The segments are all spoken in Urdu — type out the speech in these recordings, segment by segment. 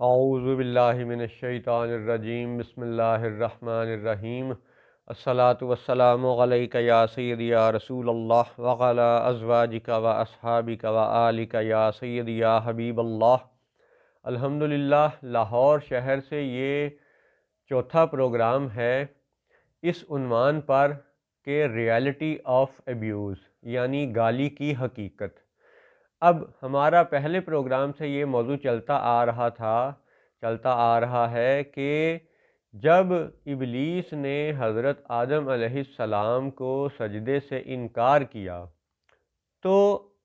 اعوذ باللہ من الشیطان الرجیم، بسم اللہ الرحمن الرحیم۔ الصلاۃ والسلام علیک یا سیدی یا رسول اللہ وعلی ازواجک و اصحابک و آلک یا سیدی یا حبیب اللہ۔ الحمدللہ، لاہور شہر سے یہ چوتھا پروگرام ہے اس عنوان پر کہ ریالٹی آف ایبیوز، یعنی گالی کی حقیقت۔ اب ہمارا پہلے پروگرام سے یہ موضوع چلتا آ رہا ہے کہ جب ابلیس نے حضرت آدم علیہ السلام کو سجدے سے انکار کیا تو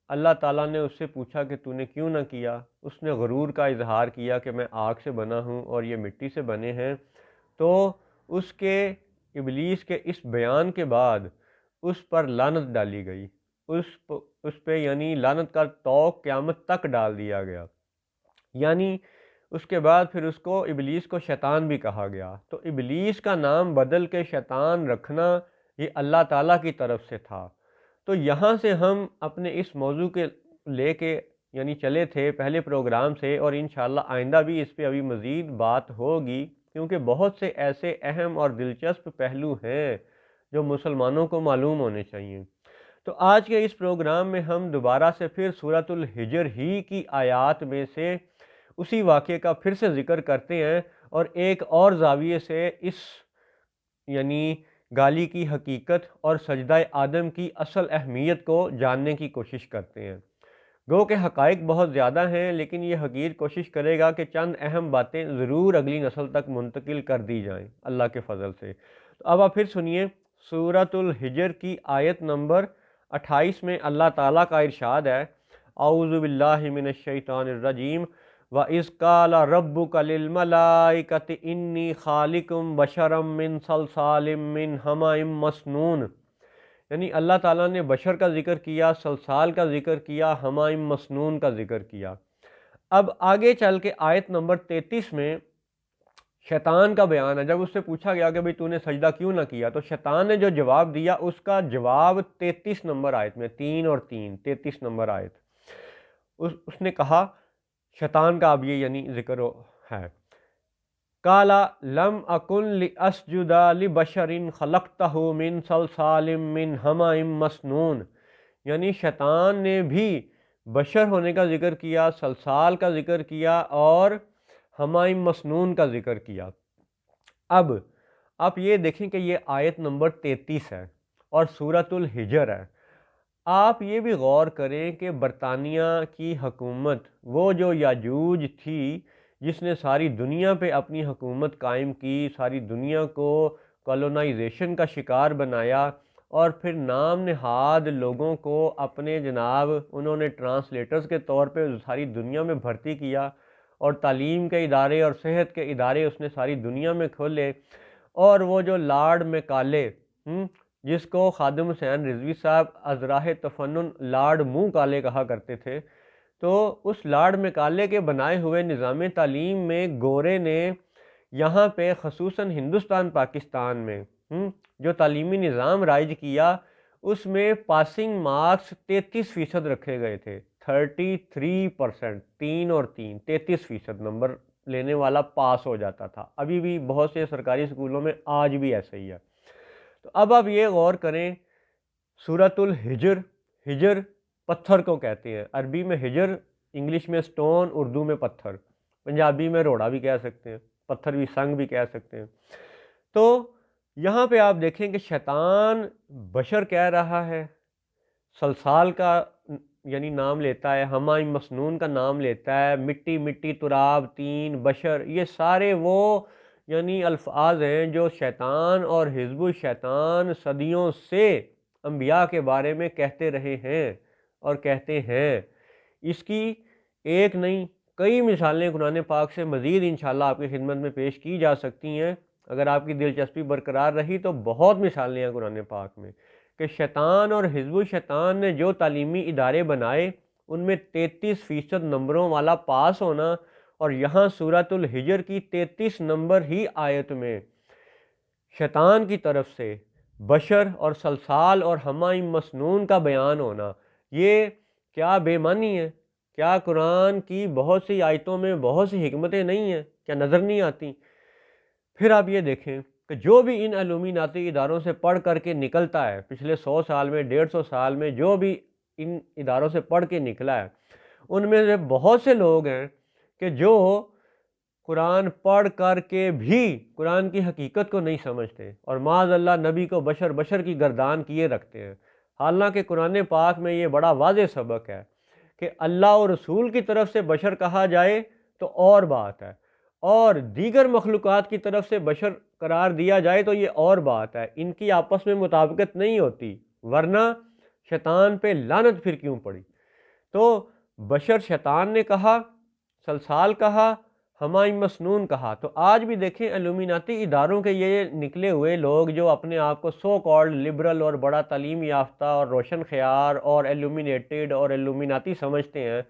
اللہ تعالیٰ نے اس سے پوچھا کہ تو نے کیوں نہ کیا۔ اس نے غرور کا اظہار کیا کہ میں آگ سے بنا ہوں اور یہ مٹی سے بنے ہیں۔ تو اس کے ابلیس کے اس بیان کے بعد اس پر لعنت ڈالی گئی، اس پہ یعنی لعنت کا طوق قیامت تک ڈال دیا گیا، یعنی اس کے بعد پھر اس کو ابلیس کو شیطان بھی کہا گیا۔ تو ابلیس کا نام بدل کے شیطان رکھنا یہ اللہ تعالیٰ کی طرف سے تھا۔ تو یہاں سے ہم اپنے اس موضوع کے لے کے یعنی چلے تھے پہلے پروگرام سے، اور انشاءاللہ آئندہ بھی اس پہ ابھی مزید بات ہوگی، کیونکہ بہت سے ایسے اہم اور دلچسپ پہلو ہیں جو مسلمانوں کو معلوم ہونے چاہیے۔ تو آج کے اس پروگرام میں ہم دوبارہ سے پھر سورۃ الحجر ہی کی آیات میں سے اسی واقعے کا پھر سے ذکر کرتے ہیں، اور ایک اور زاویے سے اس یعنی گالی کی حقیقت اور سجدہ آدم کی اصل اہمیت کو جاننے کی کوشش کرتے ہیں۔ گو کہ حقائق بہت زیادہ ہیں، لیکن یہ حقیر کوشش کرے گا کہ چند اہم باتیں ضرور اگلی نسل تک منتقل کر دی جائیں اللہ کے فضل سے۔ تو اب آپ پھر سنیے سورۃ الحجر کی آیت نمبر 28 میں اللہ تعالیٰ کا ارشاد ہے، اعوذ باللہ من الشیطان الرجیم، وَإِذْ قَالَ رَبُّكَ لِلْمَلَائِكَةِ إِنِّي خَالِقٌ بَشَرًا مِّن صَلْصَالٍ مِّن حَمَإٍ مَّسْنُونٍ، یعنی اللہ تعالیٰ نے بشر کا ذکر کیا، صلصال کا ذکر کیا، حمائم مسنون کا ذکر کیا۔ اب آگے چل کے آیت نمبر 33 میں شیطان کا بیان ہے۔ جب اس سے پوچھا گیا کہ بھئی تو نے سجدہ کیوں نہ کیا، تو شیطان نے جو جواب دیا اس کا جواب 33 نمبر آیت میں، 3 اور 3، 33 نمبر آیت، اس نے کہا، شیطان کا اب یہ یعنی ذکر ہے، قَالَ لَمْ أَكُنْ لِأَسْجُدَ لِبَشَرٍ خَلَقْتَهُ مِنْ صَلْصَالٍ مِّنْ حَمَإٍ مَّسْنُونٍ، یعنی شیطان نے بھی بشر ہونے کا ذکر کیا، صلصال کا ذکر کیا اور حمائم مسنون کا ذکر کیا۔ اب آپ یہ دیکھیں کہ یہ آیت نمبر 33 ہے اور سورۃ الحجر ہے۔ آپ یہ بھی غور کریں کہ برطانیہ کی حکومت، وہ جو یاجوج تھی جس نے ساری دنیا پہ اپنی حکومت قائم کی، ساری دنیا کو کولونائزیشن کا شکار بنایا، اور پھر نام نہاد لوگوں کو اپنے جناب انہوں نے ٹرانسلیٹرز کے طور پہ ساری دنیا میں بھرتی کیا، اور تعلیم کے ادارے اور صحت کے ادارے اس نے ساری دنیا میں کھولے۔ اور وہ جو لارڈ میکالے، جس کو خادم حسین رضوی صاحب از راہ تفنن لارڈ منہ کالے کہا کرتے تھے، تو اس لارڈ میکالے کے بنائے ہوئے نظام تعلیم میں گورے نے یہاں پہ خصوصاً ہندوستان پاکستان میں جو تعلیمی نظام رائج کیا، اس میں پاسنگ مارکس 33% رکھے گئے تھے، 33%، 3 اور 3، 33% نمبر لینے والا پاس ہو جاتا تھا۔ ابھی بھی بہت سے سرکاری اسکولوں میں آج بھی ایسا ہی ہے۔ تو اب آپ یہ غور کریں، سورۃ الحجر، ہجر پتھر کو کہتے ہیں، عربی میں ہجر، انگلش میں سٹون، اردو میں پتھر، پنجابی میں روڑا بھی کہہ سکتے ہیں، پتھر بھی سنگ بھی کہہ سکتے ہیں۔ تو یہاں پہ آپ دیکھیں کہ شیطان بشر کہہ رہا ہے، صلصال کا یعنی نام لیتا ہے، حمائم مسنون کا نام لیتا ہے، مٹی مٹی، تراب، تین، بشر، یہ سارے وہ یعنی الفاظ ہیں جو شیطان اور حزب الشیطان صدیوں سے انبیاء کے بارے میں کہتے رہے ہیں اور کہتے ہیں۔ اس کی ایک نہیں کئی مثالیں قرآن پاک سے مزید انشاءاللہ آپ کی خدمت میں پیش کی جا سکتی ہیں۔ اگر آپ کی دلچسپی برقرار رہی تو بہت مثالیں ہیں قرآن پاک میں کہ شیطان اور حزب الشیطان نے جو تعلیمی ادارے بنائے ان میں 33% نمبروں والا پاس ہونا، اور یہاں سورۃ الحجر کی 33 نمبر ہی آیت میں شیطان کی طرف سے بشر اور صلصال اور حمائم مسنون کا بیان ہونا، یہ کیا بے معنی ہے؟ کیا قرآن کی بہت سی آیتوں میں بہت سی حکمتیں نہیں ہیں؟ کیا نظر نہیں آتی؟ پھر آپ یہ دیکھیں کہ جو بھی ان علومیناتی اداروں سے پڑھ کر کے نکلتا ہے، پچھلے 100 سال میں 150 سال میں جو بھی ان اداروں سے پڑھ کے نکلا ہے، ان میں سے بہت سے لوگ ہیں کہ جو قرآن پڑھ کر کے بھی قرآن کی حقیقت کو نہیں سمجھتے، اور معاذ اللہ نبی کو بشر کی گردان کیے رکھتے ہیں۔ حالانکہ قرآن پاک میں یہ بڑا واضح سبق ہے کہ اللہ اور رسول کی طرف سے بشر کہا جائے تو اور بات ہے، اور دیگر مخلوقات کی طرف سے بشر قرار دیا جائے تو یہ اور بات ہے۔ ان کی آپس میں مطابقت نہیں ہوتی، ورنہ شیطان پہ لعنت پھر کیوں پڑی؟ تو بشر شیطان نے کہا، سلسال کہا، ہمائم مسنون کہا۔ تو آج بھی دیکھیں علومیناتی اداروں کے یہ نکلے ہوئے لوگ جو اپنے آپ کو سو کالڈ لبرل اور بڑا تعلیم یافتہ اور روشن خیال اور ایلومینیٹڈ اور ایلومیناتی سمجھتے ہیں،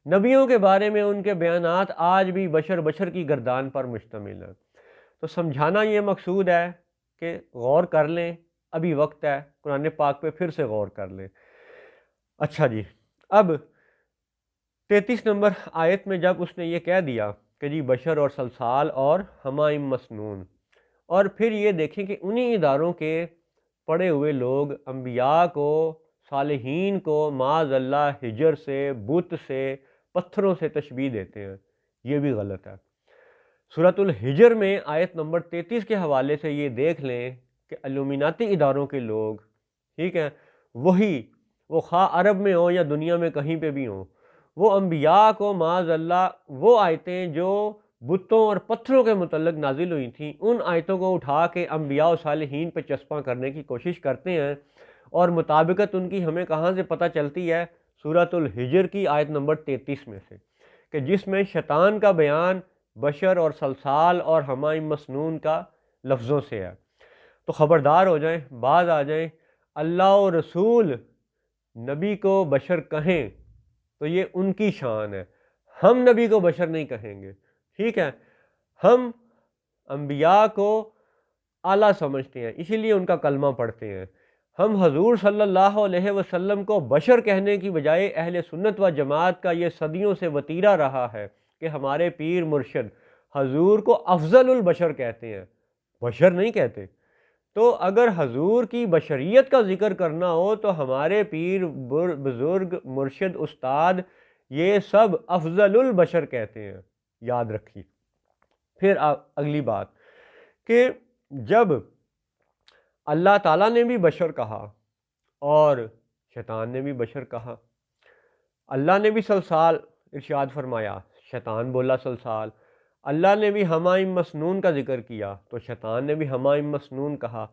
نبیوں کے بارے میں ان کے بیانات آج بھی بشر کی گردان پر مشتمل ہیں۔ تو سمجھانا یہ مقصود ہے کہ غور کر لیں، ابھی وقت ہے، قرآن پاک پہ پھر سے غور کر لیں۔ اچھا جی، اب 33 نمبر آیت میں جب اس نے یہ کہہ دیا کہ جی بشر اور سلسال اور ہمائم مسنون، اور پھر یہ دیکھیں کہ انہی اداروں کے پڑھے ہوئے لوگ انبیاء کو، صالحین کو معاذ اللہ ہجر سے، بت سے، پتھروں سے تشبیہ دیتے ہیں۔ یہ بھی غلط ہے۔ سورۃ الحجر میں آیت نمبر 33 کے حوالے سے یہ دیکھ لیں کہ علومیناتی اداروں کے لوگ، ٹھیک ہے، وہ خواہ عرب میں ہوں یا دنیا میں کہیں پہ بھی ہوں، وہ انبیاء کو معاذ اللہ وہ آیتیں جو بتوں اور پتھروں کے متعلق نازل ہوئی تھیں، ان آیتوں کو اٹھا کے انبیاء و صالحین پہ چسپاں کرنے کی کوشش کرتے ہیں، اور مطابقت ان کی ہمیں کہاں سے پتہ چلتی ہے؟ سورۃ الحجر کی آیت نمبر 33 میں سے، کہ جس میں شیطان کا بیان بشر اور سلسال اور ہمائم مسنون کا لفظوں سے ہے۔ تو خبردار ہو جائیں، باز آ جائیں، اللہ و رسول نبی کو بشر کہیں تو یہ ان کی شان ہے، ہم نبی کو بشر نہیں کہیں گے، ٹھیک ہے؟ ہم انبیاء کو اعلیٰ سمجھتے ہیں، اسی لیے ان کا کلمہ پڑھتے ہیں۔ ہم حضور صلی اللہ علیہ وسلم کو بشر کہنے کی بجائے اہل سنت و جماعت کا یہ صدیوں سے وتیرہ رہا ہے کہ ہمارے پیر مرشد حضور کو افضل البشر کہتے ہیں، بشر نہیں کہتے۔ تو اگر حضور کی بشریت کا ذکر کرنا ہو تو ہمارے پیر بزرگ مرشد استاد یہ سب افضل البشر کہتے ہیں، یاد رکھیے۔ پھر اگلی بات کہ جب اللہ تعالیٰ نے بھی بشر کہا اور شیطان نے بھی بشر کہا، اللہ نے بھی سلسال ارشاد فرمایا، شیطان بولا سلسال، اللہ نے بھی ہمائم مسنون کا ذکر کیا تو شیطان نے بھی ہمائم مسنون کہا۔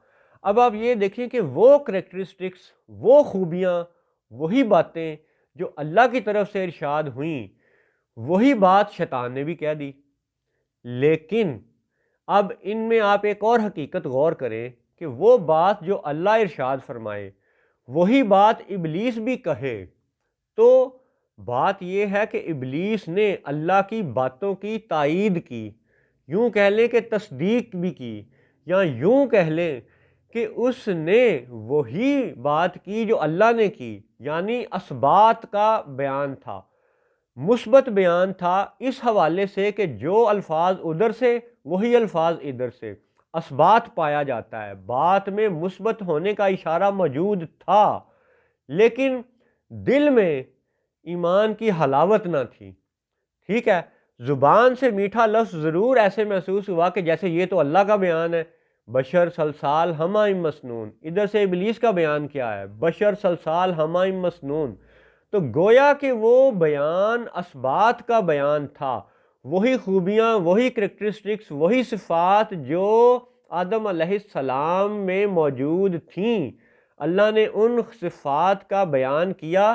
اب آپ یہ دیکھیں کہ وہ کریکٹرسٹکس، وہ خوبیاں، وہی باتیں جو اللہ کی طرف سے ارشاد ہوئیں، وہی بات شیطان نے بھی کہہ دی۔ لیکن اب ان میں آپ ایک اور حقیقت غور کریں کہ وہ بات جو اللہ ارشاد فرمائے وہی بات ابلیس بھی کہے، تو بات یہ ہے کہ ابلیس نے اللہ کی باتوں کی تائید کی، یوں کہہ لیں کہ تصدیق بھی کی، یا یوں کہہ لیں کہ اس نے وہی بات کی جو اللہ نے کی، یعنی اثبات کا بیان تھا، مثبت بیان تھا، اس حوالے سے کہ جو الفاظ ادھر سے وہی الفاظ ادھر سے، اثبات پایا جاتا ہے، بات میں مثبت ہونے کا اشارہ موجود تھا، لیکن دل میں ایمان کی حلاوت نہ تھی، ٹھیک ہے؟ زبان سے میٹھا لفظ ضرور ایسے محسوس ہوا کہ جیسے یہ تو اللہ کا بیان ہے، بشر سلسال ہمائم مسنون، ادھر سے ابلیس کا بیان کیا ہے؟ بشر سلسال ہمائم مسنون۔ تو گویا کہ وہ بیان اثبات کا بیان تھا، وہی خوبیاں، وہی کریکٹرسٹکس، وہی صفات جو آدم علیہ السلام میں موجود تھیں، اللہ نے ان صفات کا بیان کیا،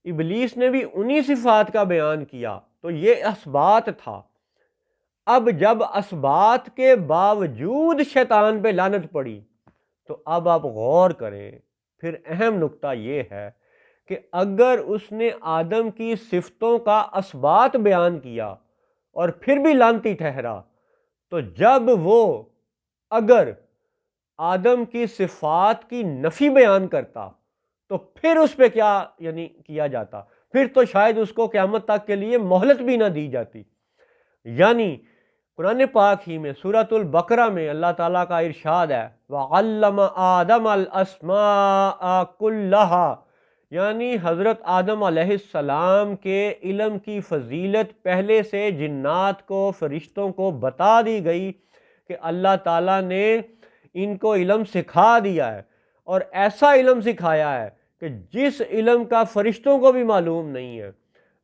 ابلیس نے بھی انہی صفات کا بیان کیا، تو یہ اثبات تھا۔ اب جب اثبات کے باوجود شیطان پہ لعنت پڑی تو اب آپ غور کریں، پھر اہم نقطہ یہ ہے کہ اگر اس نے آدم کی صفتوں کا اثبات بیان کیا اور پھر بھی لعنتی ٹھہرا، تو جب وہ اگر آدم کی صفات کی نفی بیان کرتا تو پھر اس پہ کیا کیا جاتا؟ پھر تو شاید اس کو قیامت تک کے لیے مہلت بھی نہ دی جاتی۔ یعنی قرآن پاک ہی میں سورۃ البقرہ میں اللہ تعالیٰ کا ارشاد ہے وَعَلَّمَ آدَمَ الْأَسْمَاءَ كُلَّهَا، یعنی حضرت آدم علیہ السلام کے علم کی فضیلت پہلے سے جنات کو، فرشتوں کو بتا دی گئی کہ اللہ تعالیٰ نے ان کو علم سکھا دیا ہے، اور ایسا علم سکھایا ہے کہ جس علم کا فرشتوں کو بھی معلوم نہیں ہے۔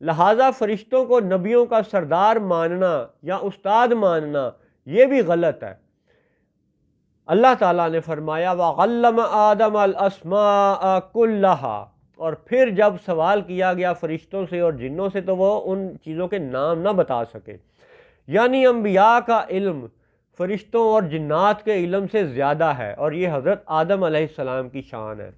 لہٰذا فرشتوں کو نبیوں کا سردار ماننا یا استاد ماننا یہ بھی غلط ہے۔ اللہ تعالیٰ نے فرمایا وَعَلَّمَ آدَمَ الْأَسْمَاءَ كُلَّهَا، اور پھر جب سوال کیا گیا فرشتوں سے اور جنوں سے تو وہ ان چیزوں کے نام نہ بتا سکے۔ یعنی انبیاء کا علم فرشتوں اور جنات کے علم سے زیادہ ہے، اور یہ حضرت آدم علیہ السلام کی شان ہے۔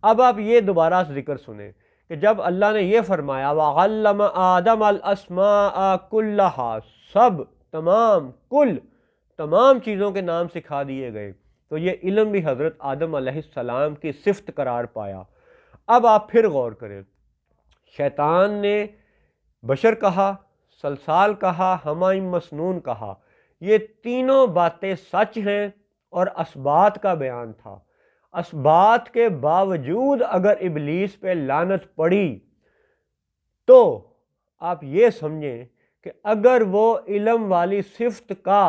اب آپ یہ دوبارہ ذکر سنیں کہ جب اللہ نے یہ فرمایا وَعَلَّمَ آدَمَ الْأَسْمَاءَ كُلَّهَا، سب، تمام، کل، تمام چیزوں کے نام سکھا دیے گئے، تو یہ علم بھی حضرت آدم علیہ السلام کی صفت قرار پایا۔ اب آپ پھر غور کریں، شیطان نے بشر کہا، سلسال کہا، ہمائم مسنون کہا، یہ تینوں باتیں سچ ہیں اور اسبات کا بیان تھا۔ اسبات کے باوجود اگر ابلیس پہ لعنت پڑی تو آپ یہ سمجھیں کہ اگر وہ علم والی صفت کا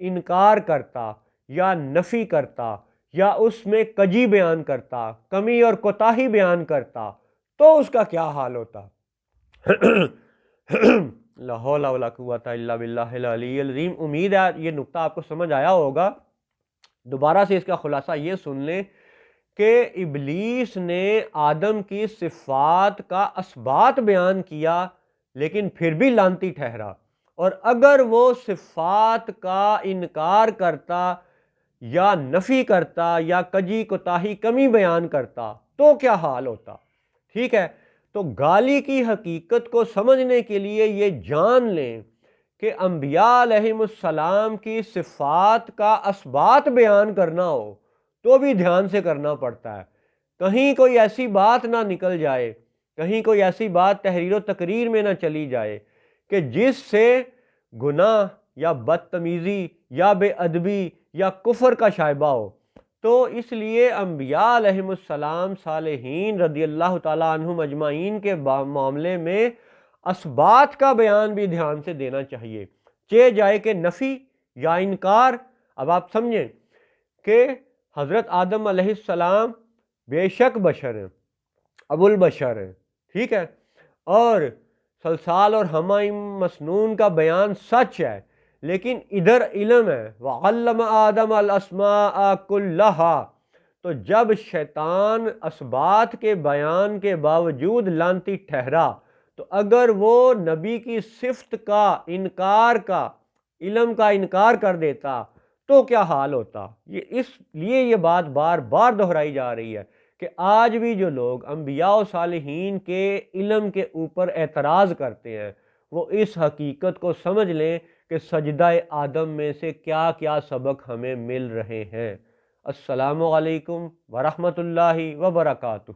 انکار کرتا یا نفی کرتا یا اس میں کجی بیان کرتا، کمی اور کوتاہی بیان کرتا، تو اس کا کیا حال ہوتا۔ لا حول ولا قوۃ الا باللہ العلی العظیم۔ امید ہے یہ نقطہ آپ کو سمجھ آیا ہوگا۔ دوبارہ سے اس کا خلاصہ یہ سن لیں کہ ابلیس نے آدم کی صفات کا اثبات بیان کیا لیکن پھر بھی لعنتی ٹھہرا، اور اگر وہ صفات کا انکار کرتا یا نفی کرتا یا کجی کوتاہی کمی بیان کرتا تو کیا حال ہوتا۔ ٹھیک ہے، تو گالی کی حقیقت کو سمجھنے کے لیے یہ جان لیں کہ انبیاء علیہم السلام کی صفات کا اثبات بیان کرنا ہو تو بھی دھیان سے کرنا پڑتا ہے، کہیں کوئی ایسی بات نہ نکل جائے، کہیں کوئی ایسی بات تحریر و تقریر میں نہ چلی جائے کہ جس سے گناہ یا بدتمیزی یا بے ادبی یا کفر کا شائبہ ہو۔ تو اس لیے انبیاء علیہم السلام، صالحین رضی اللہ تعالیٰ عنہم اجمعین کے معاملے میں اسبات کا بیان بھی دھیان سے دینا چاہیے، چاہے جائے کہ نفی یا انکار۔ اب آپ سمجھیں کہ حضرت آدم علیہ السلام بے شک بشر ہیں، ابو البشر ہیں، ٹھیک ہے، اور سلسال اور ہمائم مسنون کا بیان سچ ہے، لیکن ادھر علم ہے وَعَلَّمَ آدَمَ الْأَسْمَاءَ كُلَّهَا۔ تو جب شیطان اسبات کے بیان کے باوجود لعنتی ٹھہرا تو اگر وہ نبی کی صفت کا انکار کا، علم کا انکار کر دیتا تو کیا حال ہوتا۔ یہ اس لیے یہ بات بار بار دہرائی جا رہی ہے کہ آج بھی جو لوگ انبیاء و صالحین کے علم کے اوپر اعتراض کرتے ہیں وہ اس حقیقت کو سمجھ لیں کہ سجدہ آدم میں سے کیا کیا سبق ہمیں مل رہے ہیں۔ السلام علیکم ورحمۃ اللہ وبرکاتہ۔